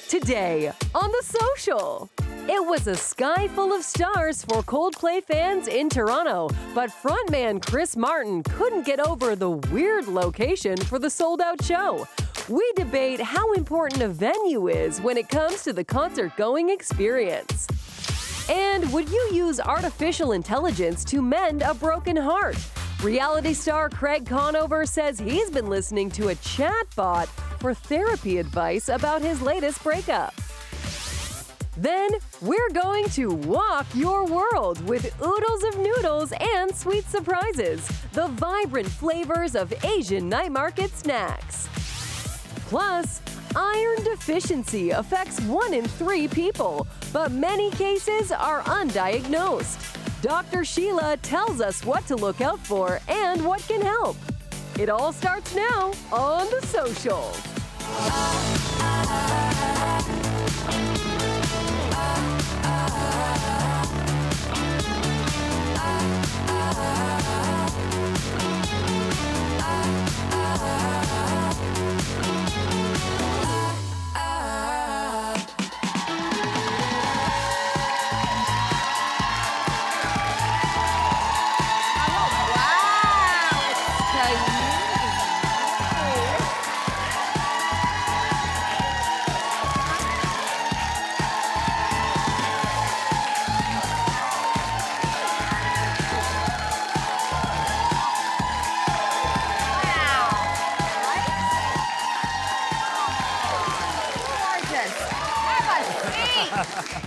Today on The Social. It was a sky full of stars for Coldplay fans in Toronto, but frontman Chris Martin couldn't get over the weird location for the sold-out show. We debate how important a venue is when it comes to the concert-going experience. And would you use artificial intelligence to mend a broken heart? Reality star Craig Conover says he's been listening to a chatbot for therapy advice about his latest breakup. Then, we're going to walk your world with oodles of noodles and sweet surprises, the vibrant flavors of Asian night market snacks. Plus, iron deficiency affects 1 in 3 people, but many cases are undiagnosed. Dr. Sheila tells us what to look out for and what can help. It all starts now on The Social.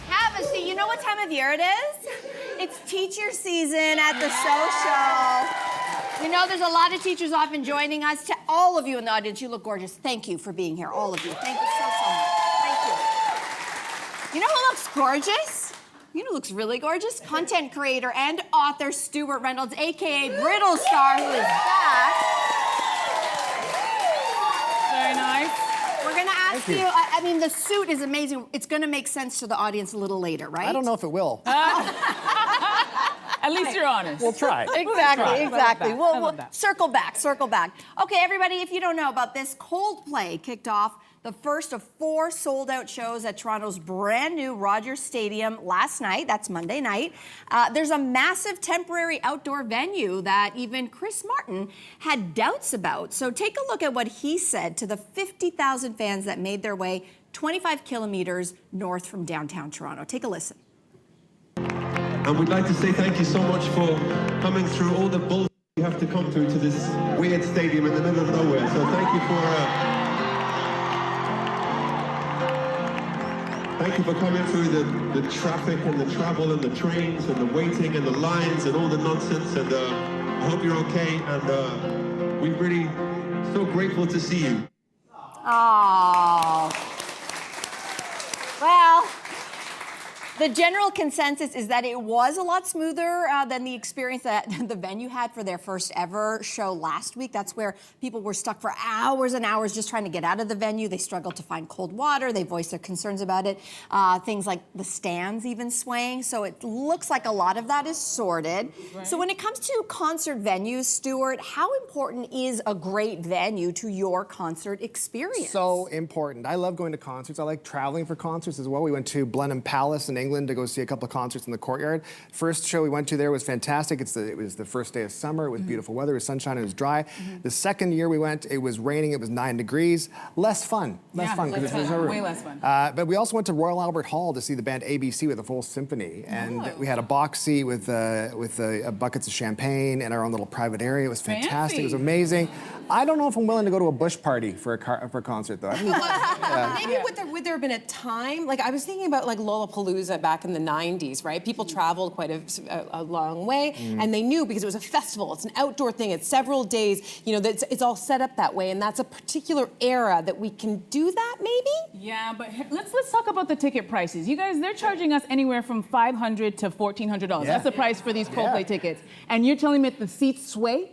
Have a seat. You know what time of year it is? It's teacher season at The Social. You know, there's a lot of teachers often joining us. To all of you in the audience, you look gorgeous. Thank you for being here, all of you. Thank you so much. Thank you. You know who looks gorgeous? You know who looks really gorgeous? Content creator and author Stewart Reynolds, a.k.a. Brittle Star, who is back. Very nice. We're going to ask you, I mean, the suit is amazing. It's going to make sense to the audience a little later, right? I don't know if it will. At least you're honest. We'll try. Exactly. We'll circle back. Okay, everybody, if you don't know about this, Coldplay kicked off the first of 4 sold-out shows at Toronto's brand new Rogers Stadium last night. That's Monday night. There's a massive temporary outdoor venue that even Chris Martin had doubts about. So take a look at what he said to the 50,000 fans that made their way 25 kilometers north from downtown Toronto. Take a listen. And we'd like to say thank you so much for coming through all the bull you have to come through to this weird stadium in the middle of nowhere. So thank you for coming through the traffic and the travel and the trains and the waiting and the lines and all the nonsense. And I hope you're okay. And we're really so grateful to see you. Oh. Well, the general consensus is that it was a lot smoother than the experience that the venue had for their first ever show last week. That's where people were stuck for hours and hours just trying to get out of the venue. They struggled to find cold water. They voiced their concerns about it. Things like the stands even swaying. So it looks like a lot of that is sorted. Right. So when it comes to concert venues, Stewart, how important is a great venue to your concert experience? So important. I love going to concerts. I like traveling for concerts as well. We went to Blenheim Palace in England to go see a couple of concerts in the courtyard. First show we went to there was fantastic. It was the first day of summer. It was beautiful weather. It was sunshine. It was dry. The second year we went, it was raining. It was 9 degrees. Less fun. Way less fun. But we also went to Royal Albert Hall to see the band ABC with a full symphony, and we had a box seat with buckets of champagne and our own little private area. It was fantastic. Fancy. It was amazing. I don't know if I'm willing to go to a bush party for a concert though. Maybe would there have been a time, like I was thinking about like Lollapalooza back in the 90s, right? People traveled quite a long way, and they knew because it was a festival, it's an outdoor thing, it's several days, you know, it's all set up that way, and that's a particular era that we can do that maybe? Yeah, but let's talk about the ticket prices. You guys, they're charging us anywhere from $500 to $1,400. Yeah. That's the price for these Coldplay tickets. And you're telling me that the seats sway?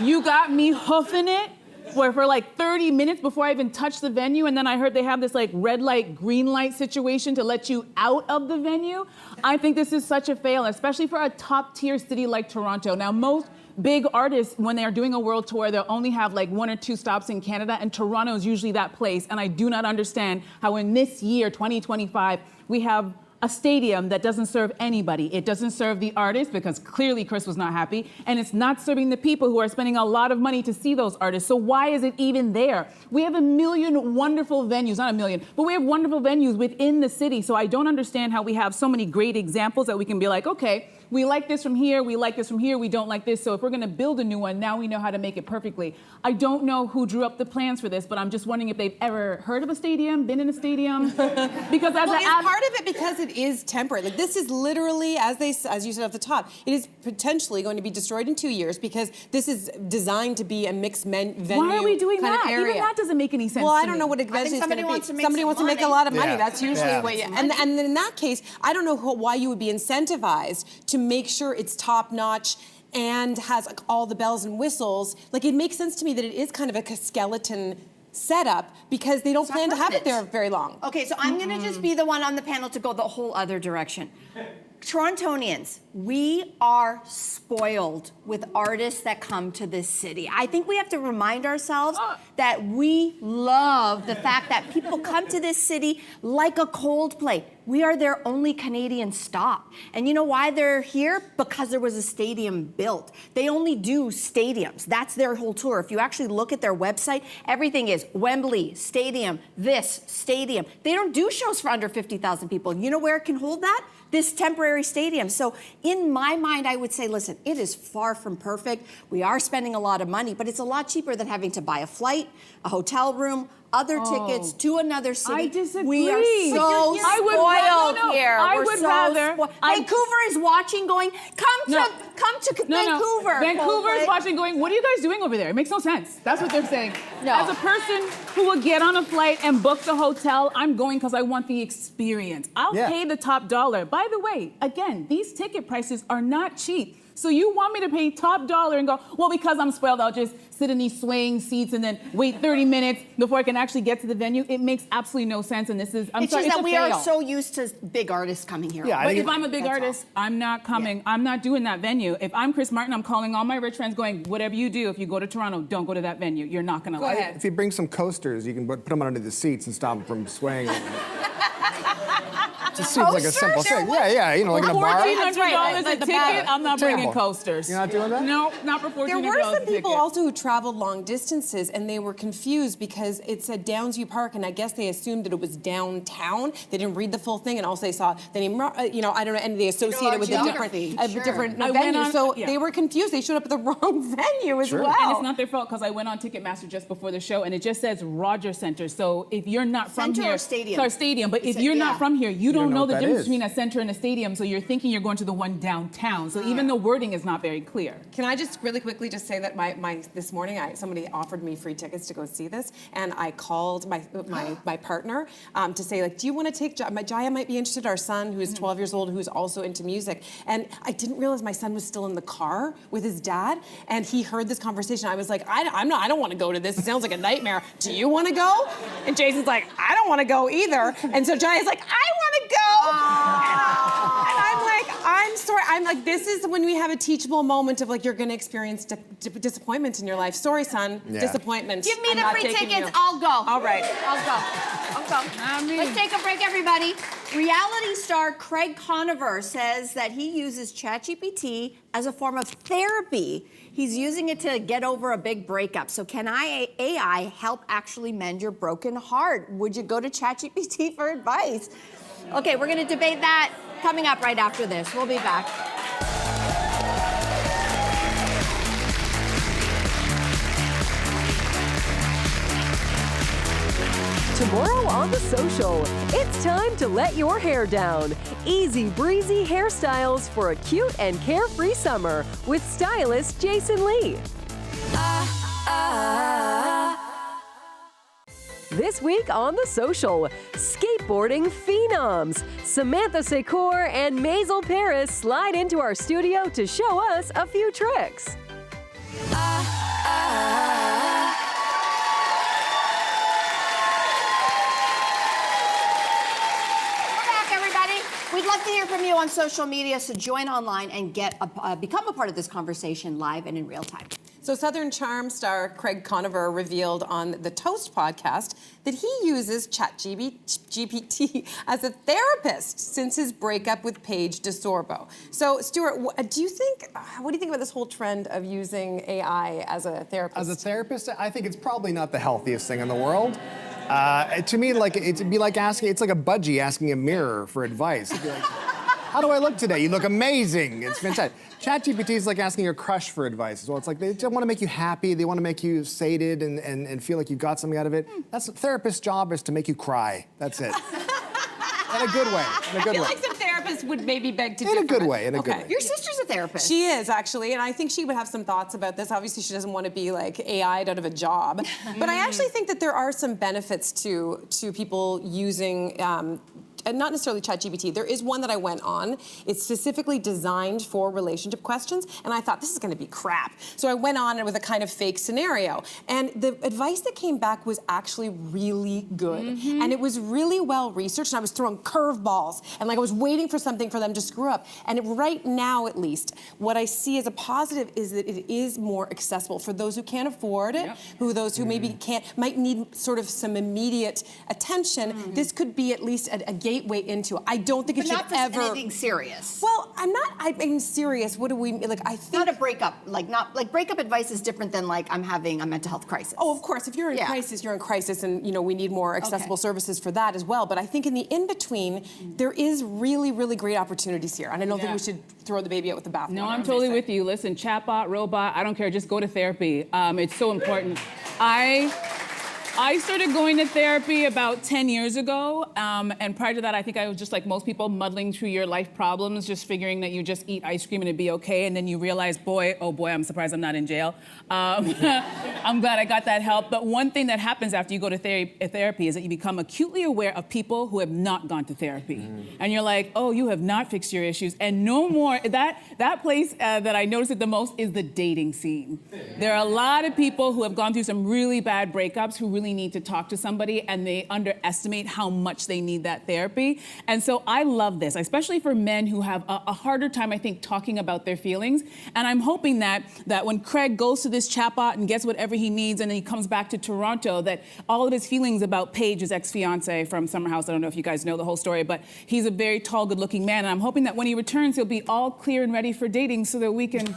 You got me hoofing it for like 30 minutes before I even touched the venue, and then I heard they have this like red light, green light situation to let you out of the venue. I think this is such a fail, especially for a top tier city like Toronto. Now, most big artists, when they are doing a world tour, they'll only have like 1 or 2 stops in Canada, and Toronto is usually that place. And I do not understand how in this year, 2025, we have a stadium that doesn't serve anybody. It doesn't serve the artists, because clearly Chris was not happy, and it's not serving the people who are spending a lot of money to see those artists. So why is it even there? We have a million wonderful venues, not a million, but we have wonderful venues within the city. So I don't understand how we have so many great examples that we can be like, okay, we like this from here, we like this from here, we don't like this. So if we're gonna build a new one, now we know how to make it perfectly. I don't know who drew up the plans for this, but I'm just wondering if they've ever heard of a stadium, been in a stadium. Because as Well, it's part of it because it is temporary. Like, this is literally, as you said at the top, it is potentially going to be destroyed in 2 years, because this is designed to be a mixed venue. Why are we doing kind that? of area. Even that doesn't make any sense. Well, to I don't me. know what eventually it's going to be. Somebody wants to make a lot of money. Yeah. That's usually Yeah. what. And in that case, I don't know why you would be incentivized to make sure it's top notch and has like all the bells and whistles. Like, it makes sense to me that it is kind of a skeleton setup, because they don't plan to have it there very long. Okay, so I'm going to just be the one on the panel to go the whole other direction. Torontonians, we are spoiled with artists that come to this city. I think we have to remind ourselves that we love the fact that people come to this city like a Coldplay. We are their only Canadian stop. And you know why they're here? Because there was a stadium built. They only do stadiums. That's their whole tour. If you actually look at their website, everything is Wembley, stadium, this, stadium. They don't do shows for under 50,000 people. You know where it can hold that? This temporary stadium. So in my mind, I would say, listen, it is far from perfect. We are spending a lot of money, but it's a lot cheaper than having to buy a flight, a hotel room, other tickets to another city. I disagree. We are so spoiled here. I We're would so rather. spoiled. Vancouver is watching, going, come to Vancouver. Vancouver is watching, going, what are you guys doing over there? It makes no sense. That's what they're saying. No. As a person who will get on a flight and book the hotel, I'm going because I want the experience. I'll pay the top dollar. By the way, again, these ticket prices are not cheap. So you want me to pay top dollar and go, well, because I'm spoiled, I'll just sit in these swaying seats and then wait 30 minutes before I can actually get to the venue? It makes absolutely no sense, and this is, It's just that we are so used to big artists coming here. Yeah, But if I'm a big artist, I'm not coming. I'm not doing that venue. If I'm Chris Martin, I'm calling all my rich friends going, whatever you do, if you go to Toronto, don't go to that venue. You're not gonna like it. If you bring some coasters, you can put them under the seats and stop them from swaying. It just seems like a simple thing. Yeah, you know, like in a bar. $1,400 a ticket, I'm not bringing Example. coasters. You're not doing that? No, not for $1,400 a There ticket. were some people also who traveled long distances, and they were confused because it said Downsview Park, and I guess they assumed that it was downtown. They didn't read the full thing, and also they saw the name, you know, I don't know, and they associated with a different venue. So they were confused. They showed up at the wrong venue as well. And it's not their fault, because I went on Ticketmaster just before the show, and it just says Rogers Center. So if you're not from Center here, or stadium? Sorry, stadium. But if you're not from here, you don't know what the that difference is. between a center and a stadium. So you're thinking you're going to the one downtown. So even the wording is not very clear. Can I just really quickly just say that this morning somebody offered me free tickets to go see this, and I called my partner to say, like, do you want to take Jaya might be interested, our son who's 12 years old, who's also into music. And I didn't realize my son was still in the car with his dad, and he heard this conversation. I was like, I don't want to go to this. It sounds like a nightmare. Do you want to go? And Jason's like, I don't want to go either. And so Jaya's like, I want to go. And I'm like, I'm sorry. I'm like, this is when we have a teachable moment of like, you're going to experience disappointment in your life. Sorry, son. Yeah. Disappointment. Give me I'm the not free taking tickets. you. I'll go. All right. I'll go. Not me. Let's take a break, everybody. Reality star Craig Conover says that he uses ChatGPT as a form of therapy. He's using it to get over a big breakup. So can AI help actually mend your broken heart? Would you go to ChatGPT for advice? Okay, we're going to debate that coming up right after this. We'll be back. Tomorrow on The Social, it's time to let your hair down. Easy breezy hairstyles for a cute and carefree summer with stylist Jason Lee. This week on The Social, skateboarding phenoms. Samantha Secor and Maisel Paris slide into our studio to show us a few tricks. We'd love to hear from you on social media, so join online and become a part of this conversation live and in real time. So Southern Charm star Craig Conover revealed on the Toast podcast that he uses ChatGPT as a therapist since his breakup with Paige DeSorbo. So Stewart, what do you think about this whole trend of using AI as a therapist? As a therapist, I think it's probably not the healthiest thing in the world. To me, it'd be like it's like a budgie asking a mirror for advice. It'd be like, how do I look today? You look amazing. It's fantastic. ChatGPT is like asking your crush for advice as well. It's like they just want to make you happy. They want to make you sated and feel like you got something out of it. That's a therapist's job, is to make you cry. That's it. In a good way. In a good I feel way. like some therapists would maybe beg to In a good way. In a good way. Your sister's a therapist. She is, actually, and I think she would have some thoughts about this. Obviously, she doesn't want to be like AI'd out of a job. But I actually think that there are some benefits to people using and not necessarily ChatGPT. There is one that I went on. It's specifically designed for relationship questions, and I thought, this is gonna be crap. So I went on with a kind of fake scenario. And the advice that came back was actually really good. And it was really well researched, and I was throwing curveballs, and I was waiting for something for them to screw up. And right now, at least, what I see as a positive is that it is more accessible for those who can't afford it, those who maybe might need sort of some immediate attention. This could be at least a gateway into it. I don't think it should ever. Not anything serious. Well, I mean, serious. What do we like? I think not a breakup. Not breakup advice is different than I'm having a mental health crisis. Oh, of course. If you're in crisis, you're in crisis, and we need more accessible services for that as well. But I think in the in between, there is really, really great opportunities here, and I don't think we should throw the baby out with the bathwater. No, I'm totally with you. Listen, chatbot, robot, I don't care. Just go to therapy. It's so important. I started going to therapy about 10 years ago, and prior to that, I think I was just like most people, muddling through your life problems, just figuring that you just eat ice cream and it'd be okay, and then you realize, oh boy, I'm surprised I'm not in jail. I'm glad I got that help, but one thing that happens after you go to therapy is that you become acutely aware of people who have not gone to therapy. And you're like, oh, you have not fixed your issues, and no more. That place that I notice it the most is the dating scene. There are a lot of people who have gone through some really bad breakups who really need to talk to somebody, and they underestimate how much they need that therapy. And so I love this, especially for men who have a harder time, I think, talking about their feelings. And I'm hoping that when Craig goes to this chatbot and gets whatever he needs, and then he comes back to Toronto, that all of his feelings about Paige, his ex-fiance from Summer House, I don't know if you guys know the whole story, but he's a very tall, good-looking man, and I'm hoping that when he returns, he'll be all clear and ready for dating so that we can...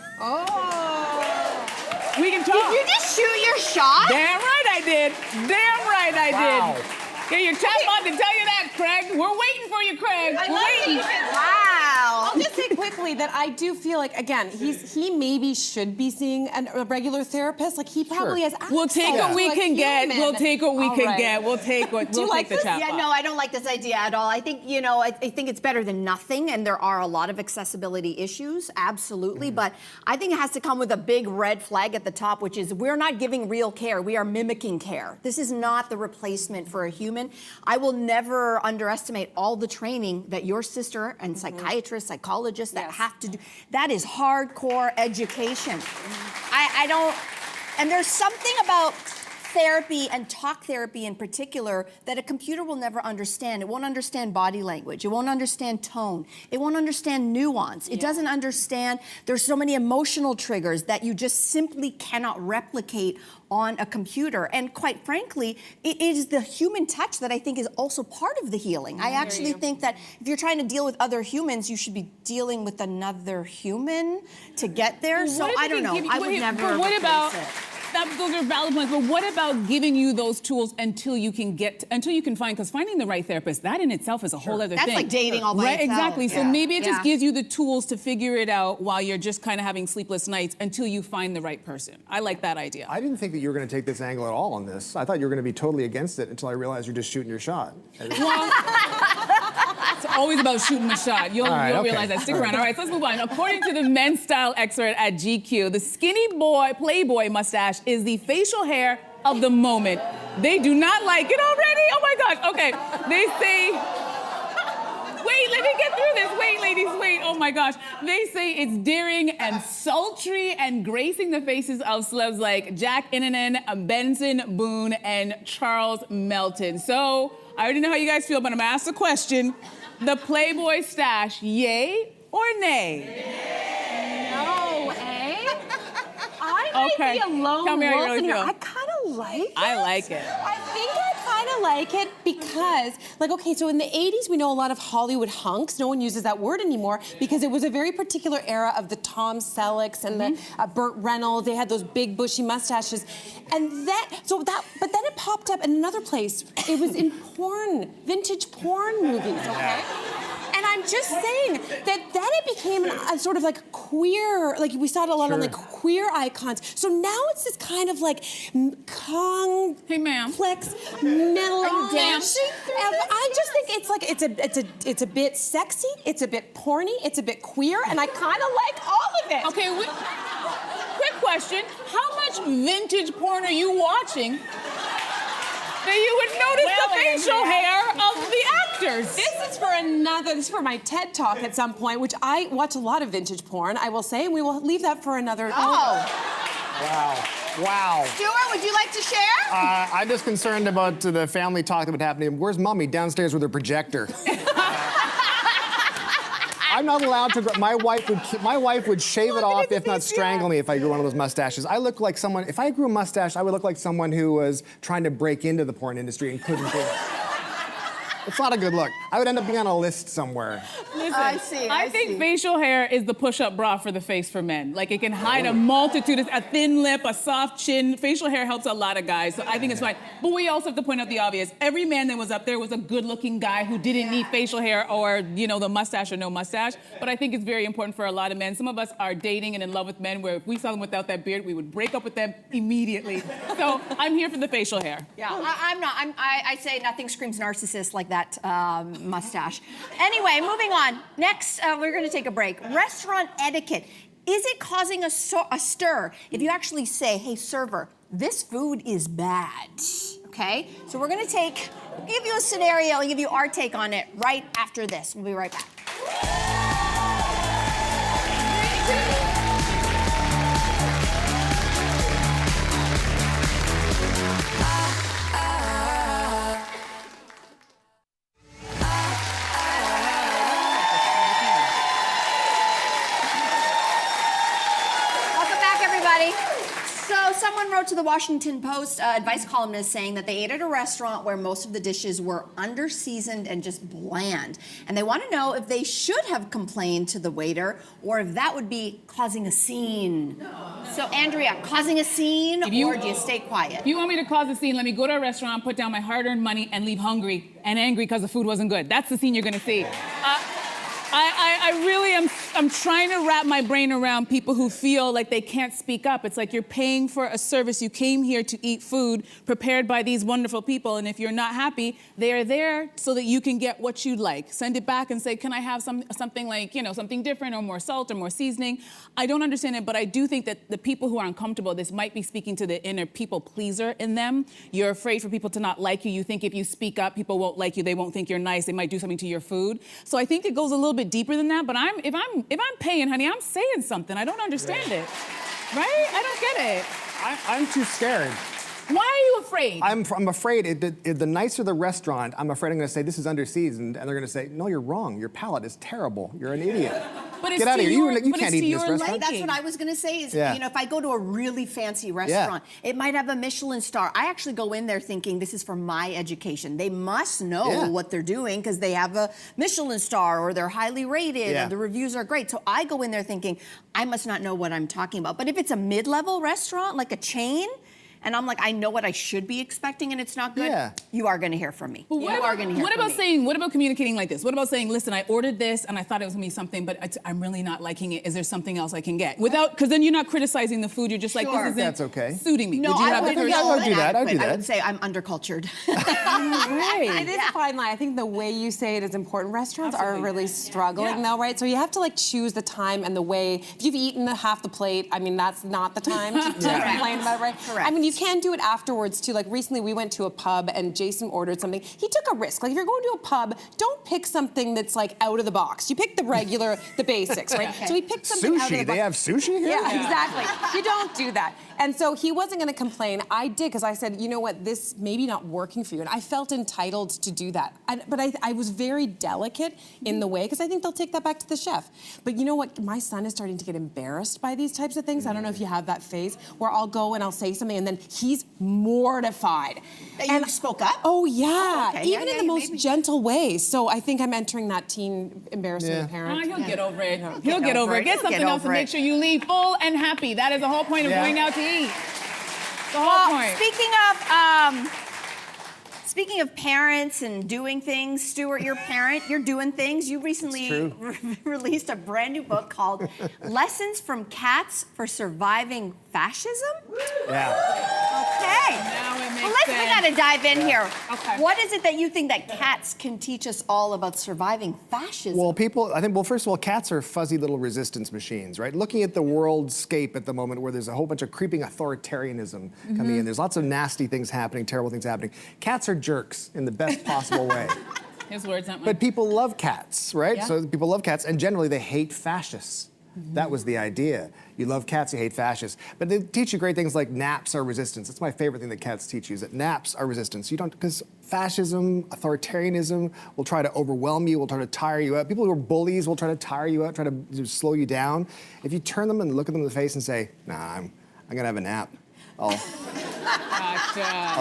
We can talk. Did you just shoot your shot? Damn right I did. Damn right I did. Get your chatbot to tell you that, Craig. We're waiting for you, Craig. We're waiting. Wow. I'll just say quickly that I do feel like, again, he maybe should be seeing a regular therapist. Like, he probably has access. We'll take what we can get. We'll take what we can get. We'll take what. Do you like the this? chatbot. Yeah, no, I don't like this idea at all. I think, I think it's better than nothing, and there are a lot of accessibility issues, absolutely, but I think it has to come with a big red flag at the top, which is we're not giving real care, we are mimicking care. This is not the replacement for a human. I will never underestimate all the training that your sister and psychiatrists, psychologists that have to do. That is hardcore education. I don't, and there's something about therapy and talk therapy in particular that a computer will never understand. It won't understand body language. It won't understand tone. It won't understand nuance. It doesn't understand, there's so many emotional triggers that you just simply cannot replicate on a computer. And quite frankly, it is the human touch that I think is also part of the healing. I actually think that if you're trying to deal with other humans, you should be dealing with another human to get there. So I don't know. I would never replace it. Those are valid points, but what about giving you those tools until you can find, because finding the right therapist, that in itself is a whole other thing. That's like dating all by right, itself. exactly. So maybe it just gives you the tools to figure it out while you're just kind of having sleepless nights until you find the right person. I like that idea. I didn't think that you were going to take this angle at all on this. I thought you were going to be totally against it until I realized you're just shooting your shot. Well, it's always about shooting the shot. You'll realize that. Stick around. All right, so let's move on. According to the men's style expert at GQ, the skinny boy Playboy mustache is the facial hair of the moment. They do not like it already? Oh my gosh. Okay. They say... Wait, let me get through this. Wait, ladies, wait. Oh my gosh. They say it's daring and sultry and gracing the faces of celebs like Jack Innanen, Benson Boone, and Charles Melton. So I already know how you guys feel, but I'm gonna ask the question. The Playboy stash, yay or nay? No, I might be a lone Tell me how you wolf really in here. feel. I kind of like it. I like it. I think I kind of like it because, like, okay, so in the 80s, we know a lot of Hollywood hunks. No one uses that word anymore because it was a very particular era of the Tom Sellecks and the Burt Reynolds. They had those big bushy mustaches. And but then it popped up in another place. It was in porn, vintage porn movies, okay? And I'm just saying that then it became a sort of like queer, like we saw it a lot on like queer icons. So now it's this kind of like complex melodrama. I just think it's like it's a bit sexy, it's a bit porny, it's a bit queer, and I kind of like all of it. Okay, quick question. How much vintage porn are you watching that you would notice the facial hair of the actors? This is for my TED Talk at some point, which I watch a lot of vintage porn, I will say, and we will leave that for another. Wow. Stewart, would you like to share? I'm just concerned about the family talk that would happen. Where's Mommy? Downstairs with her projector. I'm not allowed to. My wife would shave it off, if not strangle me, if I grew one of those mustaches. I look like someone. If I grew a mustache, I would look like someone who was trying to break into the porn industry and couldn't do it. It's not a good look. I would end up being on a list somewhere. Listen, I think facial hair is the push-up bra for the face for men. Like, it can hide a multitude, a thin lip, a soft chin. Facial hair helps a lot of guys, so I think it's fine. But we also have to point out the obvious. Every man that was up there was a good-looking guy who didn't need facial hair or, the mustache or no mustache. But I think it's very important for a lot of men. Some of us are dating and in love with men where if we saw them without that beard, we would break up with them immediately. So I'm here for the facial hair. Yeah, I'm not. I say nothing screams narcissist like that mustache. Anyway, moving on. Next, we're going to take a break. Restaurant etiquette. Is it causing a stir if you actually say, hey, server, this food is bad? Okay? So we're going to give you a scenario and give you our take on it right after this. We'll be right back. Someone wrote to the Washington Post, advice columnist, saying that they ate at a restaurant where most of the dishes were under-seasoned and just bland. And they want to know if they should have complained to the waiter or if that would be causing a scene. So, Andrea, causing a scene or do you stay quiet? If you want me to cause a scene, let me go to a restaurant, put down my hard-earned money, and leave hungry and angry because the food wasn't good. That's the scene you're going to see. I really am. I'm trying to wrap my brain around people who feel like they can't speak up. It's like you're paying for a service. You came here to eat food prepared by these wonderful people, and if you're not happy, they are there so that you can get what you like. Send it back and say, can I have something like, something different or more salt or more seasoning? I don't understand it, but I do think that the people who are uncomfortable, this might be speaking to the inner people pleaser in them. You're afraid for people to not like you. You think if you speak up, people won't like you. They won't think you're nice. They might do something to your food. So I think it goes a little bit deeper than that, but if I'm paying, honey, I'm saying something. I don't understand it. Right? I don't get it. I'm too scared. Why are you afraid? I'm afraid the nicer the restaurant, I'm afraid I'm going to say this is underseasoned, and they're going to say, no, you're wrong. Your palate is terrible. You're an idiot. But Get out of here. You can't eat in this restaurant. Right? That's what I was going to say is, if I go to a really fancy restaurant, it might have a Michelin star. I actually go in there thinking this is for my education. They must know what they're doing because they have a Michelin star or they're highly rated or the reviews are great. So I go in there thinking, I must not know what I'm talking about. But if it's a mid-level restaurant, like a chain, and I'm like, I know what I should be expecting and it's not good, you are going to hear from me. What about communicating like this? What about saying, listen, I ordered this and I thought it was going to be something, but I'm really not liking it. Is there something else I can get? Because then you're not criticizing the food. You're just like, this isn't suiting me. No, I would do that. I would say I'm undercultured. Right. It is a fine line. I think the way you say it is important. Restaurants are really struggling though, right? So you have to choose the time and the way. If you've eaten half the plate, I mean, that's not the time to complain about it, right? Correct. I mean, you can do it afterwards too. Like recently we went to a pub and Jason ordered something. He took a risk. Like if you're going to a pub, don't pick something that's like out of the box. You pick the regular, the basics, right? Okay. So he picked something out of the box. Sushi, they have sushi here? Yeah, exactly. You don't do that. And so he wasn't gonna complain. I did, because I said, you know what, this may be not working for you. And I felt entitled to do that. But I was very delicate in the way, because I think they'll take that back to the chef. But you know what, my son is starting to get embarrassed by these types of things. I don't know if you have that phase, where I'll go and I'll say something and then he's mortified. And you spoke up? Oh yeah, oh, okay. Even in the most gentle ways. So I think I'm entering that teen embarrassment parent. He'll get over it. He'll get over it. Get something else and make sure you leave full and happy. That is the whole point of going out to eat. The whole point. Speaking of parents and doing things, Stewart, your parent, you're doing things. You recently released a brand new book called Lessons from Cats for Surviving Fascism? Yeah. Okay. Now it makes Well, we gotta dive in here. Okay. What is it that you think that cats can teach us all about surviving fascism? Well, first of all, cats are fuzzy little resistance machines, right? Looking at the worldscape at the moment where there's a whole bunch of creeping authoritarianism coming in, there's lots of nasty things happening, terrible things happening. Cats are jerks in the best possible way. His words, not mine. But people love cats, right? Yeah. So people love cats, and generally they hate fascists. That was the idea. You love cats, you hate fascists. But they teach you great things like naps are resistance. That's my favorite thing that cats teach you, is that naps are resistance. You don't, because fascism, authoritarianism will try to overwhelm you, will try to tire you out. People who are bullies will try to tire you out, try to slow you down. If you turn them and look at them in the face and say, nah, I'm gonna have a nap. I'll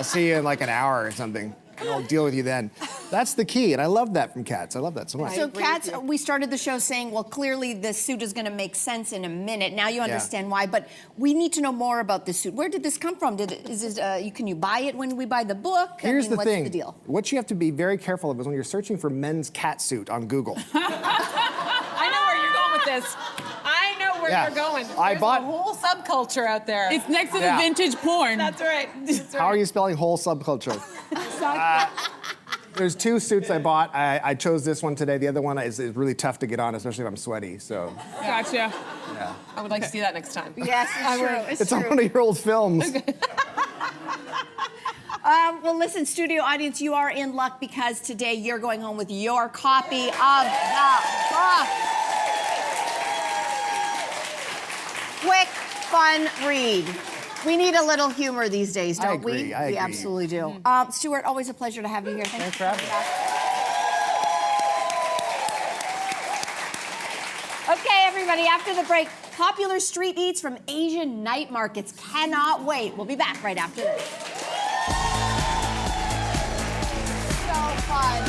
see you in like an hour or something, and I'll deal with you then. That's the key, and I love that from cats. I love that so much. So cats, we started the show saying, well, clearly the suit is gonna make sense in a minute. Now you understand why, but we need to know more about this suit. Where did this come from? Can you buy it when we buy the book? Here's the thing. What's the deal? What you have to be very careful of is when you're searching for men's cat suit on Google. I know where you're going with this. I know where you're going. There's a whole subculture out there. It's next to the vintage porn. That's right. How are you spelling whole subculture? There's two suits I bought. I chose this one today. The other one is really tough to get on, especially if I'm sweaty, so. Gotcha. Yeah. I would like to see that next time. Yes, it's true. It's on one of your old films. Well, listen, studio audience, you are in luck because today you're going home with your copy of the book. Quick, fun read. We need a little humor these days, don't we? I agree. We absolutely do. Stewart, always a pleasure to have you here. Thanks for having me. Okay, everybody, after the break, popular street eats from Asian night markets. Cannot wait. We'll be back right after this. So fun.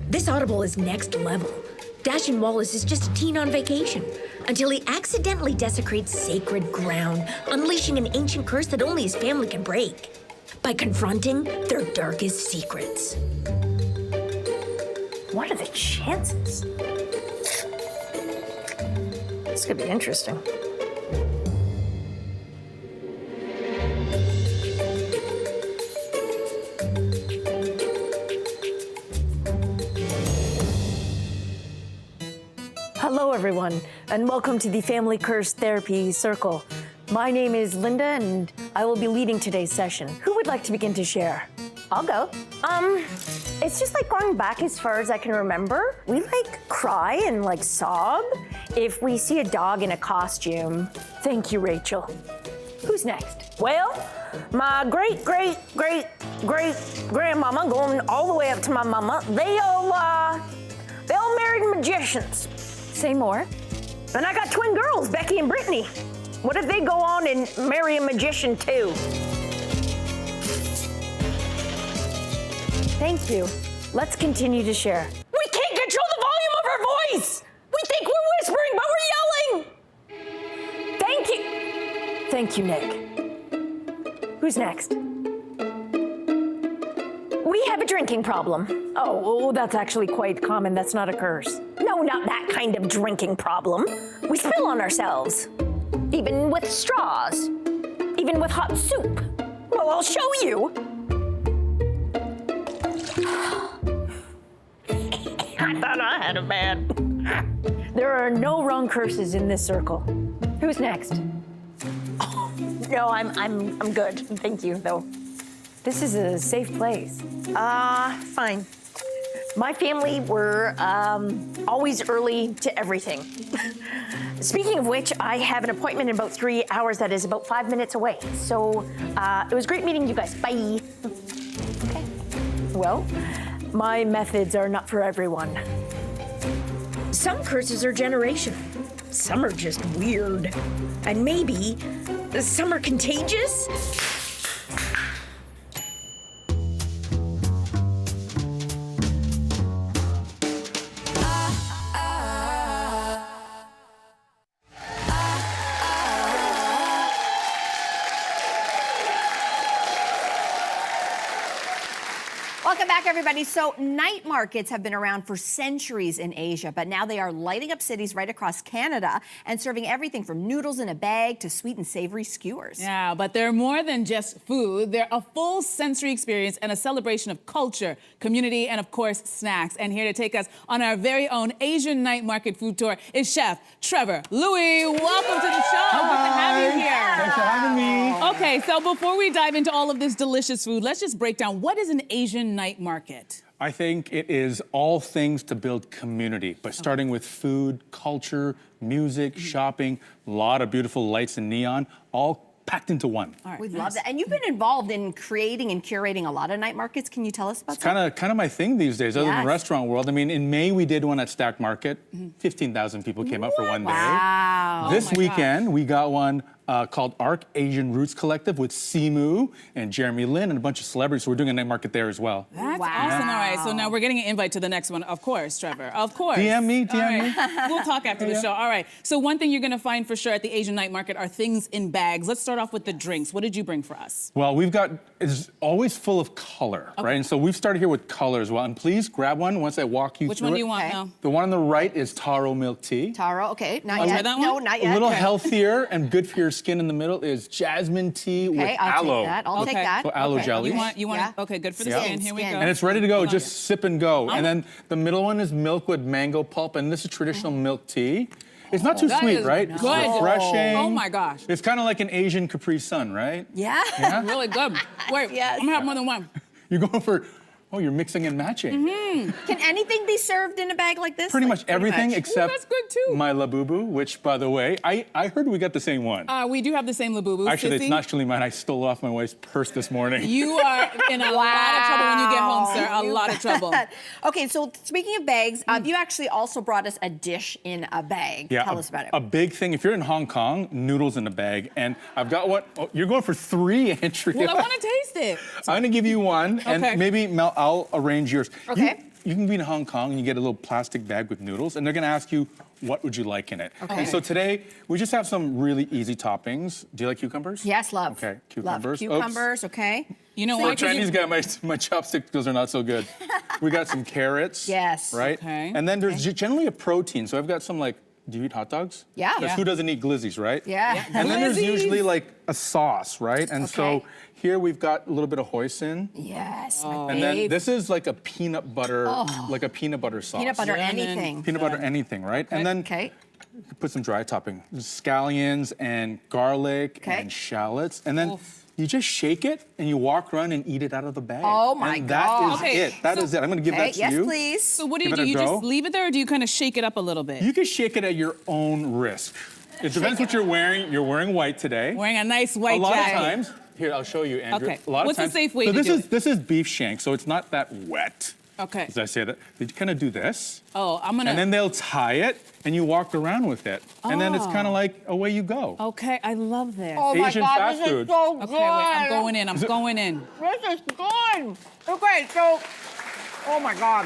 This Audible is next level. Dashin Wallace is just a teen on vacation until he accidentally desecrates sacred ground, unleashing an ancient curse that only his family can break by confronting their darkest secrets. What are the chances? This could be interesting. Hello, everyone, and welcome to the Family Curse Therapy Circle. My name is Linda, and I will be leading today's session. Who would like to begin to share? I'll go. It's just like going back as far as I can remember. We like cry and like sob if we see a dog in a costume. Thank you, Rachel. Who's next? Well, my great grandmama, going all the way up to my mama, they all married magicians. Say more. And I got twin girls, Becky and Brittany. What if they go on and marry a magician too? Thank you. Let's continue to share. We can't control the volume of our voice. We think we're whispering, but we're yelling. Thank you. Thank you, Nick. Who's next? We have a drinking problem. Oh, that's actually quite common. That's not a curse. No, not that kind of drinking problem. We spill on ourselves. Even with straws. Even with hot soup. Well, I'll show you. I thought I had a bad. There are no wrong curses in this circle. Who's next? Oh, no, I'm good. Thank you, though. This is a safe place. Fine. My family were always early to everything. Speaking of which, I have an appointment in about 3 hours that is about 5 minutes away. So it was great meeting you guys. Bye. Okay. Well, my methods are not for everyone. Some curses are generational. Some are just weird. And maybe some are contagious? Welcome back, everybody. So night markets have been around for centuries in Asia, but now they are lighting up cities right across Canada and serving everything from noodles in a bag to sweet and savory skewers. Yeah, but they're more than just food. They're a full sensory experience and a celebration of culture, community, and of course, snacks. And here to take us on our very own Asian night market food tour is Chef Trevor Louis. Welcome to the show. Good to have you here. Thanks for having me. Okay, so before we dive into all of this delicious food, let's just break down what is an Asian night market? I think it is all things to build community, but starting with food, culture, music, shopping, a lot of beautiful lights and neon, all packed into one. All right, We love that. And you've been involved in creating and curating a lot of night markets. Can you tell us about that? Kind of my thing these days, other than Yes. the restaurant world. I mean, in May we did one at Stache Market. 15,000 people came out for one day. Wow. This Oh my weekend we got one called ARC Asian Roots Collective with Simu and Jeremy Lin and a bunch of celebrities. So we're doing a night market there as well. That's Wow. awesome. All right, so now we're getting an invite to the next one. Of course, Trevor. Of course. DM me. All right. We'll talk after the show. All right. So one thing you're going to find for sure at the Asian night market are things in bags. Let's start off with the drinks. What did you bring for us? Well, it's always full of color, right? And so we've started here with color as well. And please grab one once I walk you Which through one it. do you want Okay. now? The one on the right is taro milk tea. Taro, okay, not Oh, yet. try that No, one? not A yet. little Okay. healthier and good for your skin in the middle is jasmine tea with Okay, I'll aloe. take that. I'll take Okay. that. So aloe Okay. jelly. You want Yeah. Okay, good for the Yeah. skin. Here we Skin. go. And it's ready to go. Hold on. Just sip and go. And then the middle one is milk with mango pulp, and this is traditional milk tea. It's not too That sweet, is right? good. It's refreshing. Oh my gosh. It's kind of like an Asian Capri Sun, right? Yeah. Really good. Wait, Yes. I'm gonna have more than one. You're going for, you're mixing and matching. Can anything be served in a bag like this? Pretty Like, much everything much. except that's good too. my labubu, which, by the way, I heard we got the same one. We do have the same labubu. Actually, Sissy. it's not actually mine. I stole it off my wife's purse this morning. You are in a lot of trouble when you get home, sir. A You lot of trouble. bet. Okay, so speaking of bags, you actually also brought us a dish in a bag. Tell us about it. A big thing. If you're in Hong Kong, noodles in a bag. And I've got one. Oh, you're going for 3 entries. Well, I want to taste it. I'm going to give you one. Okay. And maybe, Mel, I'll arrange yours. Okay. You can be in Hong Kong and you get a little plastic bag with noodles. And they're going to ask you, what would you like in it? Okay. And so today, we just have some really easy toppings. Do you like cucumbers? Yes, love. Okay, Love cucumbers. cucumbers, okay. You know For what? Chinese guy, my chopsticks, those are not so good. We got some carrots. Yes. Right? Okay. And then there's generally a protein. So I've got some do you eat hot dogs? Yeah. Because Yeah. who doesn't eat glizzies, right? Yeah. And then there's Glizzies. usually a sauce, right? And so Okay. here we've got a little bit of hoisin. Yes, And then this is like a peanut butter, like a peanut butter sauce. peanut butter Yeah, man. anything. Peanut butter anything, right? And then Okay. put some dry topping. Scallions and garlic Okay. and shallots. And then you just shake it and you walk around and eat it out of the bag. Oh, my and that gosh. is Okay, it. That is it. I'm gonna give Okay, that to yes, you. please. So what do you Give do? it a You go. just leave it there, or do you kind of shake it up a little bit? You can shake it at your own risk. It depends what you're wearing. You're wearing white today. Wearing a nice white A lot jacket. of times. Here, I'll show you, Andrew. Okay. A lot What's of a times, safe way so to this do is it? this is beef shank, so it's not that wet. Okay. As I say that, they kind of do this, Oh, I'm gonna. and then they'll tie it, and you walk around with it, and then it's kind of like away you go. Okay, I love this. Oh my Asian God, fast this food. is so good. Okay, wait, I'm going in. I'm going in. This is good. Okay, so, oh my God.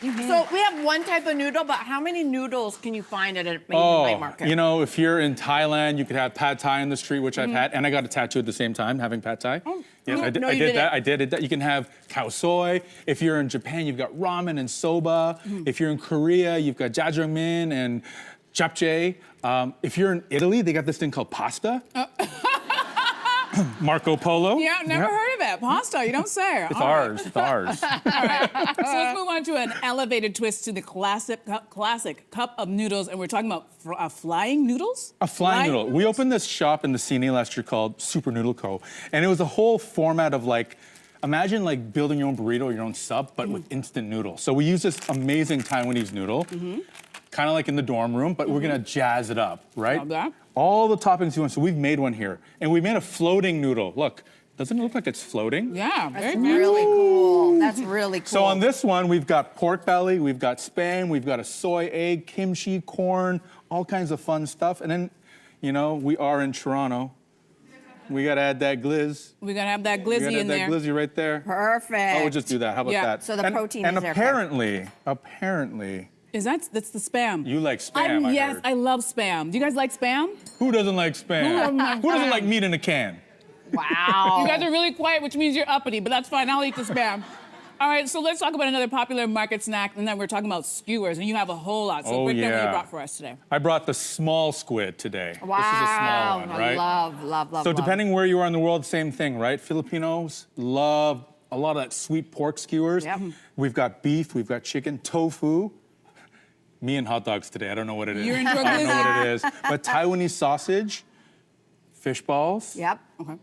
So we have one type of noodle, but how many noodles can you find at a Asian night market? You know, if you're in Thailand, you could have pad thai in the street, which I've had, and I got a tattoo at the same time, having pad thai. Yes, I did that. I did it. You can have khao soi. If you're in Japan, you've got ramen and soba. If you're in Korea, you've got jjajangmyeon and japchae. If you're in Italy, they got this thing called pasta. Marco Polo. Yeah, never heard of it. Pasta, you don't say. It's ours. It's ours. All right. So let's move on to an elevated twist to the classic cup of noodles, and we're talking about flying noodles? A flying noodle. We opened this shop in the CNE last year called Super Noodle Co. And it was a whole format of like, imagine like building your own burrito or your own sub, but with instant noodles. So we use this amazing Taiwanese noodle, kind of like in the dorm room, but we're gonna jazz it up, right? Love that. All the toppings you want. So we've made one here. And we made a floating noodle. Look, doesn't it look like it's floating? Yeah, That's really cool. That's really cool. So on this one, we've got pork belly, we've got spam, we've got a soy egg, kimchi, corn, all kinds of fun stuff. And then, you know, we are in Toronto. We gotta add that glizz. We gotta have that glizzy in there. That glizzy right there. Perfect. Oh, we'll just do that. How about that? So the protein and is there. apparently, That's the spam. you like spam, Yes, heard. I love spam. Do you guys like spam? Who doesn't like spam? Who doesn't like meat in a can? Wow. You guys are really quiet, which means you're uppity, but that's fine. I'll eat the spam. All right, so let's talk about another popular market snack, and then we're talking about skewers, and you have a whole lot. So break down what you brought for us today. I brought the small squid today. Wow. This is a small one, right? I love. So depending where you are in the world, same thing, right? Filipinos love a lot of that sweet pork skewers. Yep. We've got beef, we've got chicken, tofu. Me and hot dogs today. I don't know what it is. You're into a I don't know glizzy. what it is. But Taiwanese sausage, fish balls, Yep. Okay.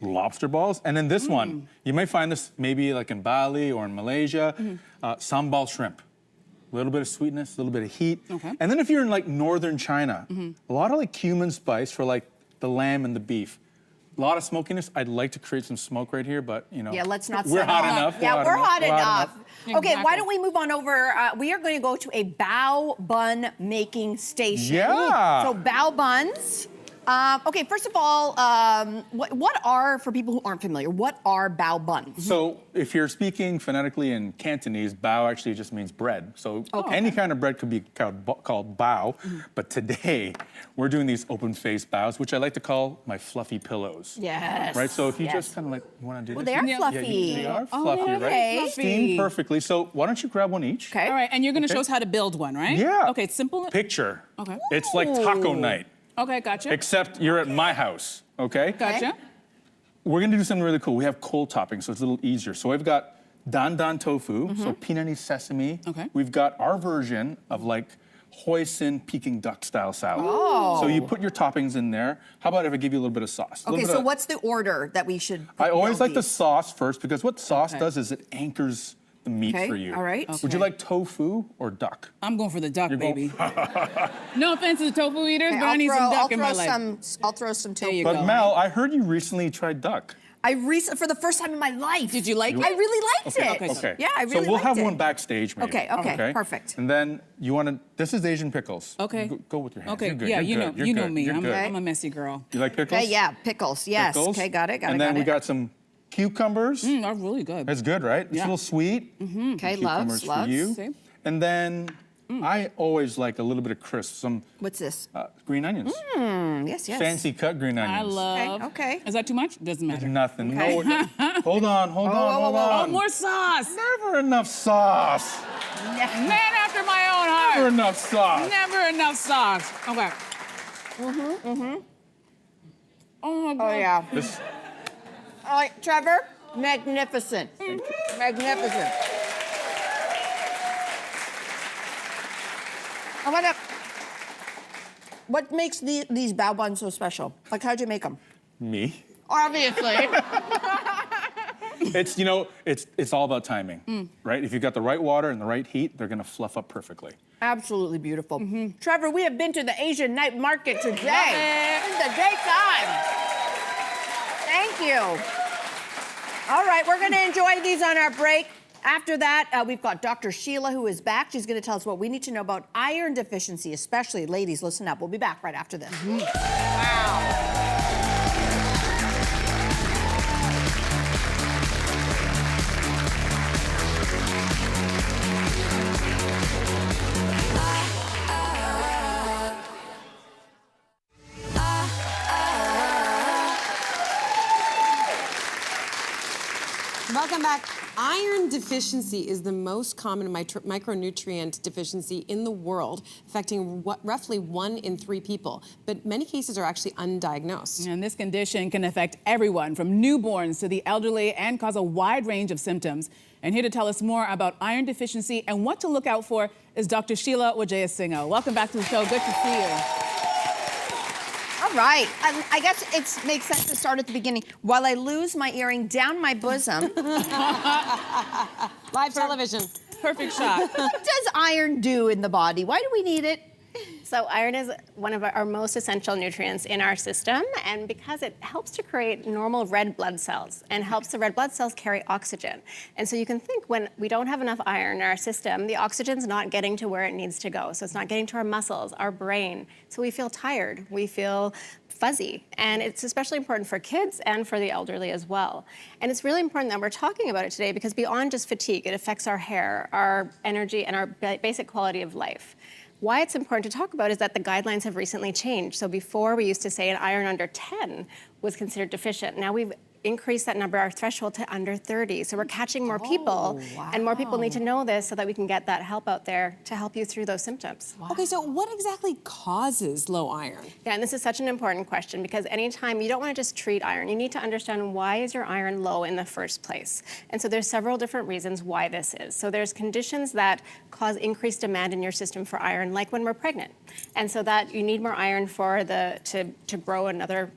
lobster balls, and then this one. You may find this maybe like in Bali or in Malaysia. Sambal shrimp. A little bit of sweetness, a little bit of heat. Okay. And then if you're in like northern China, a lot of like cumin spice for like the lamb and the beef. A lot of smokiness. I'd like to create some smoke right here, but you know. Yeah, let's not We're set hot off. enough. Yeah, we're hot enough. Okay, Exactly. why don't we move on over? We are going to go to a bao bun making station. Yeah. So bao buns. Okay, first of all, what are, for people who aren't familiar, what are bao buns? So if you're speaking phonetically in Cantonese, bao actually just means bread. So any kind of bread could be called bao. But today, we're doing these open-faced baos, which I like to call my fluffy pillows. Yes. Right, so if you yes. just kind of like, you want to do Well, this? they are Yeah. fluffy. Yeah, they are fluffy, okay. right? Steamed perfectly. So why don't you grab one each? Okay. All right, and you're gonna show us how to build one, right? Yeah. Okay, it's simple. Picture. Okay. It's like taco Ooh. night, Okay, gotcha. except you're at my house, okay? Gotcha. We're gonna do something really cool. We have cold toppings, so it's a little easier. So I've got dan dan tofu, so peanutty sesame. Okay. We've got our version of like hoisin Peking duck style salad. So you put your toppings in there. How about if I give you a little bit of sauce? A Okay, little bit so of- what's the order that we should I always build like the these? sauce first because what sauce Okay. does is it anchors the meat Okay, for you. all right. Would you Okay. like tofu or duck? I'm going for the duck, You're going- baby. No offense to the tofu eaters, Okay, but I need some duck in my I'll life. throw some There you tofu. go. But Mel, I heard you recently tried duck. For the first time in my life. Did you like it? I really liked it. Okay. Yeah, I really So we'll liked have it. one backstage maybe. Okay, perfect. And then you want to, this is Asian pickles. Okay. Go with your hands. Okay, You're good. yeah, You're good. You're you know good. me. You're good. I'm a messy girl. You like pickles? Okay, yeah, pickles, yes. Pickles. Okay, got it. And then we got some cucumbers. They're really good. That's good, right? It's a Yeah. little sweet. Okay, Cucumbers loves. for you. See? And then I always like a little bit of crisp, some What's this? green onions. Yes, yes. Fancy cut green onions. I love. Okay. Is that too much? Doesn't matter. Nothing. Okay. No. Hold on. Hold Oh, on. more sauce. Never enough sauce. Man after my own heart. Never enough sauce. Never enough sauce. Okay. Oh my God. Oh, yeah. This, All right, Trevor, magnificent. Magnificent. What makes these bao buns so special? Like, how'd you make them? me. Obviously. It's, you know, it's all about timing, right? If you've got the right water and the right heat, they're gonna fluff up perfectly. Absolutely beautiful. Trevor, we have been to the Asian night market today. This is a great time. Thank you. All right, we're going to enjoy these on our break. After that, we've got Dr. Sheila, who is back. She's going to tell us what we need to know about iron deficiency, especially ladies. Listen up. We'll be back right after this. Wow. Welcome back. Iron deficiency is the most common micronutrient deficiency in the world, affecting roughly 1 in 3 people. But many cases are actually undiagnosed. And this condition can affect everyone from newborns to the elderly and cause a wide range of symptoms. And here to tell us more about iron deficiency and what to look out for is Dr. Sheila Wajayasinghe. Welcome back to the show. Good to see you. All right. I guess it makes sense to start at the beginning. While I lose my earring down my bosom. Live television. Perfect shot. What does iron do in the body? Why do we need it? So iron is one of our most essential nutrients in our system, and because it helps to create normal red blood cells and helps the red blood cells carry oxygen. And so you can think when we don't have enough iron in our system, the oxygen's not getting to where it needs to go. So it's not getting to our muscles, our brain. So we feel tired, we feel fuzzy. And it's especially important for kids and for the elderly as well. And it's really important that we're talking about it today because beyond just fatigue, it affects our hair, our energy, and our basic quality of life. Why it's important to talk about is that the guidelines have recently changed. So before we used to say an iron under 10 was considered deficient. Now we've increased that number, our threshold, to under 30. So we're catching more people, and more people need to know this so that we can get that help out there to help you through those symptoms. Okay, so what exactly causes low iron? Yeah, and this is such an important question because anytime you don't want to just treat iron, you need to understand why is your iron low in the first place. And so there's several different reasons why this is. So there's conditions that cause increased demand in your system for iron, like when we're pregnant. And so that you need more iron for to grow another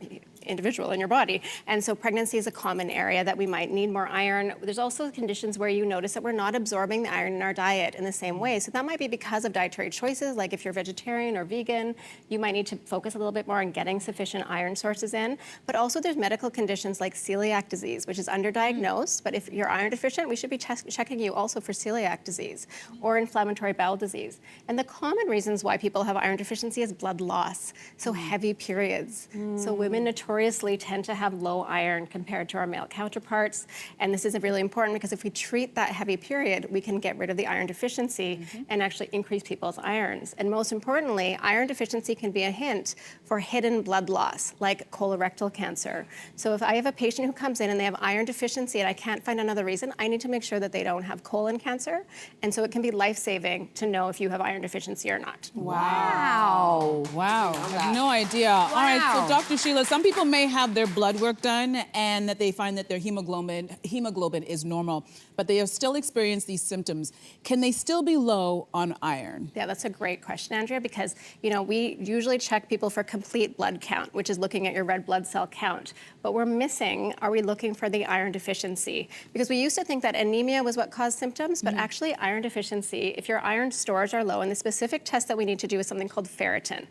individual in your body. And so pregnancy is a common area that we might need more iron. There's also conditions where you notice that we're not absorbing the iron in our diet in the same way. So that might be because of dietary choices, like if you're vegetarian or vegan, you might need to focus a little bit more on getting sufficient iron sources in. But also there's medical conditions like celiac disease, which is underdiagnosed, but if you're iron deficient, we should be checking you also for celiac disease or inflammatory bowel disease. And the common reasons why people have iron deficiency is blood loss, so heavy periods. So women notoriously tend to have low iron compared to our male counterparts. And this is really important because if we treat that heavy period, we can get rid of the iron deficiency and actually increase people's irons. And most importantly, iron deficiency can be a hint for hidden blood loss, like colorectal cancer. So if I have a patient who comes in and they have iron deficiency and I can't find another reason, I need to make sure that they don't have colon cancer. And so it can be life-saving to know if you have iron deficiency or not. Wow. Wow, I have no idea. All right, so Dr. Sheila, some people may have their blood work done and that they find that their hemoglobin is normal, but they have still experienced these symptoms. Can they still be low on iron? Yeah, that's a great question, Andrea, because we usually check people for complete blood count, which is looking at your red blood cell count. But we're missing, are we looking for the iron deficiency? Because we used to think that anemia was what caused symptoms, but actually iron deficiency, if your iron stores are low, and the specific test that we need to do is something called ferritin.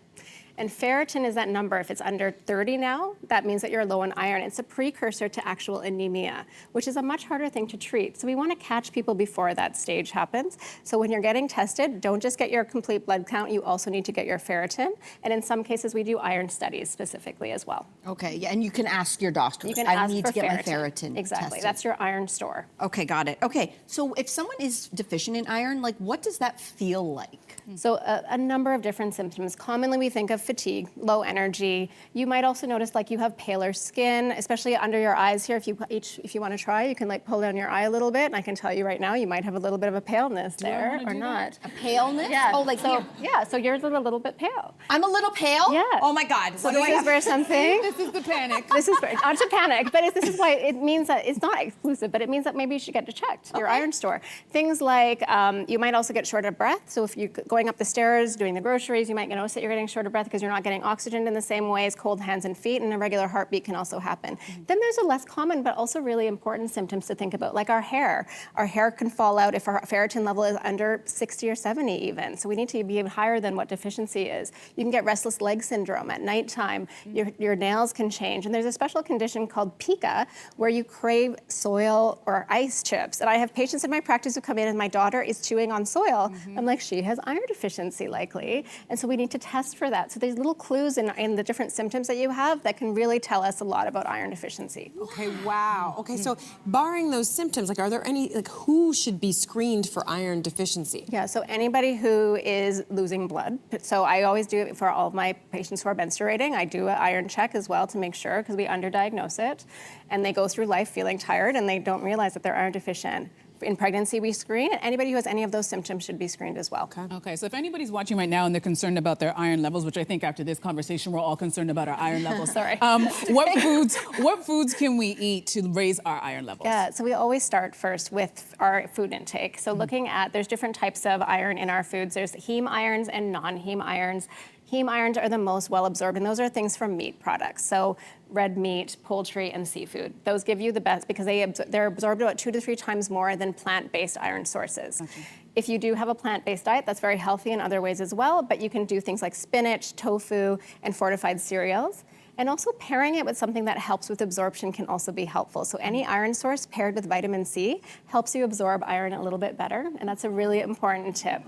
And ferritin is that number. If it's under 30 now, that means that you're low in iron. It's a precursor to actual anemia, which is a much harder thing to treat. So we want to catch people before that stage happens. So when you're getting tested, don't just get your complete blood count. You also need to get your ferritin. And in some cases, we do iron studies specifically as well. Okay, yeah, and you can ask your doctor. You can I ask need for to get my ferritin. ferritin Exactly. tested. That's your iron store. Okay, got it. Okay, so if someone is deficient in iron, what does that feel like? So a number of different symptoms. Commonly we think of fatigue, low energy. You might also notice you have paler skin, especially under your eyes here. If you want to try, you can pull down your eye a little bit, and I can tell you right now, you might have a little bit of a paleness there or not. A paleness? Yeah. Oh, so, yeah, so yours is a little bit pale. I'm a little pale? Yeah. Oh my God. So this is where something. This is the panic. This is not to panic, but this is why it means that it's not exclusive, but it means that maybe you should get checked, your iron store. Things like you might also get short of breath. So if you're going up the stairs, doing the groceries, you might notice that you're getting short of breath because you're not getting oxygen in the same way as cold hands and feet, and a regular heartbeat can also happen. Then there's a less common but also really important symptoms to think about, like our hair. Our hair can fall out if our ferritin level is under 60 or 70 even. So we need to be even higher than what deficiency is. You can get restless leg syndrome at nighttime. Your nails can change. And there's a special condition called pica where you crave soil or ice chips. And I have patients in my practice who come in and my daughter is chewing on soil. I'm like, she has iron deficiency likely. And so we need to test for that. So these little clues in the different symptoms that you have that can really tell us a lot about iron deficiency. Okay, wow. Okay, so barring those symptoms, like, are there any, like, who should be screened for iron deficiency? Yeah, so anybody who is losing blood. So I always do it for all of my patients who are menstruating. I do an iron check as well to make sure, because we underdiagnose it. And they go through life feeling tired and they don't realize that they're iron deficient. In pregnancy, we screen, and anybody who has any of those symptoms should be screened as well. Okay, so if anybody's watching right now and they're concerned about their iron levels, which I think after this conversation, we're all concerned about our iron levels. Sorry. What foods can we eat to raise our iron levels? Yeah, so we always start first with our food intake. So looking at, there's different types of iron in our foods. There's heme irons and non-heme irons. Heme irons are the most well absorbed, and those are things from meat products. So red meat, poultry, and seafood. Those give you the best because they're absorbed about 2 to 3 times more than plant-based iron sources. Okay. If you do have a plant-based diet, that's very healthy in other ways as well, but you can do things like spinach, tofu, and fortified cereals. And also pairing it with something that helps with absorption can also be helpful. So any iron source paired with vitamin C helps you absorb iron a little bit better, and that's a really important tip.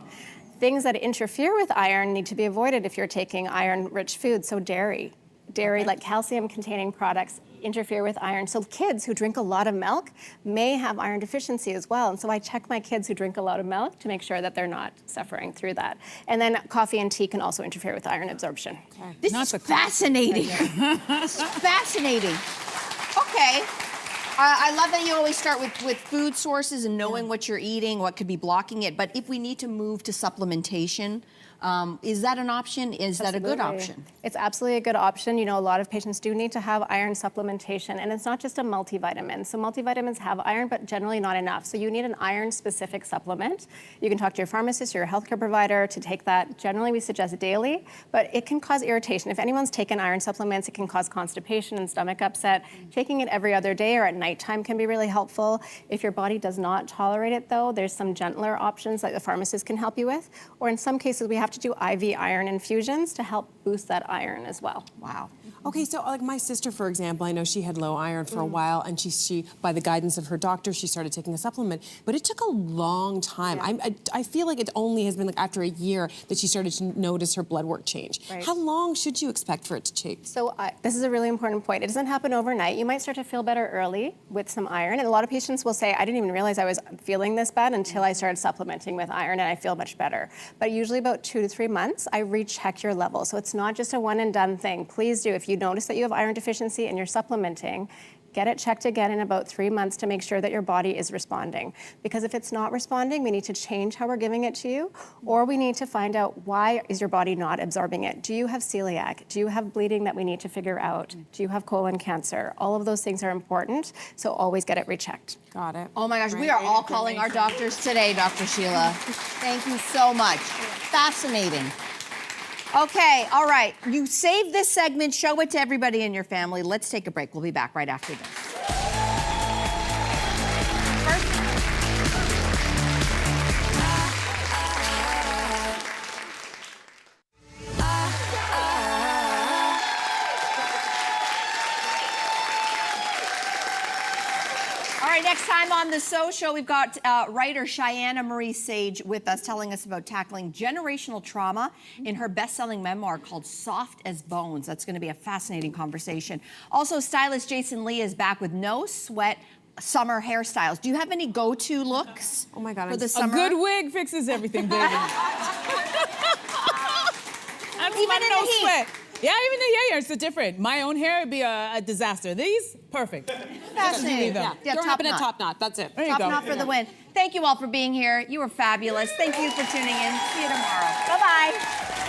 Things that interfere with iron need to be avoided if you're taking iron-rich foods, so dairy. Dairy, like calcium-containing products, interfere with iron. So kids who drink a lot of milk may have iron deficiency as well. And so I check my kids who drink a lot of milk to make sure that they're not suffering through that. And then coffee and tea can also interfere with iron absorption. Okay. This is fascinating. This is fascinating. Okay. I love that you always start with food sources and knowing what you're eating, what could be blocking it. But if we need to move to supplementation, is that an option? Is that a good option? It's absolutely a good option. You know, a lot of patients do need to have iron supplementation, and it's not just a multivitamin. So multivitamins have iron, but generally not enough. So you need an iron-specific supplement. You can talk to your pharmacist or your healthcare provider to take that. Generally, we suggest daily, but it can cause irritation. If anyone's taken iron supplements, it can cause constipation and stomach upset. Taking it every other day or at nighttime can be really helpful. If your body does not tolerate it, though, there's some gentler options that the pharmacist can help you with. Or in some cases, we have to do IV iron infusions to help boost that iron as well. Wow. Okay, so like my sister, for example, I know she had low iron for a while, and she, by the guidance of her doctor, she started taking a supplement, but it took a long time. Yeah. I feel like it only has been like after a year that she started to notice her blood work change. Right. How long should you expect for it to change? So this is a really important point. It doesn't happen overnight. You might start to feel better early with some iron, and a lot of patients will say, I didn't even realize I was feeling this bad until I started supplementing with iron, and I feel much better. But usually about 2 to 3 months, I recheck your level. So it's not just a one and done thing. Please do, if you notice that you have iron deficiency and you're supplementing, get it checked again in about 3 months to make sure that your body is responding. Because if it's not responding, we need to change how we're giving it to you, or we need to find out why is your body not absorbing it. Do you have celiac? Do you have bleeding that we need to figure out? Do you have colon cancer? All of those things are important, so always get it rechecked. Got it. Oh my gosh, we are all calling our doctors today, Dr. Sheila. Thank you so much. Fascinating. Okay, all right. You save this segment, show it to everybody in your family. Let's take a break. We'll be back right after this. All right, next time on the Show, we've got writer Cheyenne Marie Sage with us telling us about tackling generational trauma in her best-selling memoir called Soft as Bones. That's going to be a fascinating conversation. Also, stylist Jason Lee is back with no sweat summer hairstyles. Do you have any go-to looks? Oh my God, for the summer? A good wig fixes everything, baby. Even in the heat. Sweat. Yeah, even the hair is different. My own hair would be a disaster. These, perfect. Fascinating. Yeah, throw up in a top knot. That's it. Top knot for the win. Thank you all for being here. You were fabulous. Thank you for tuning in. See you tomorrow. Bye-bye.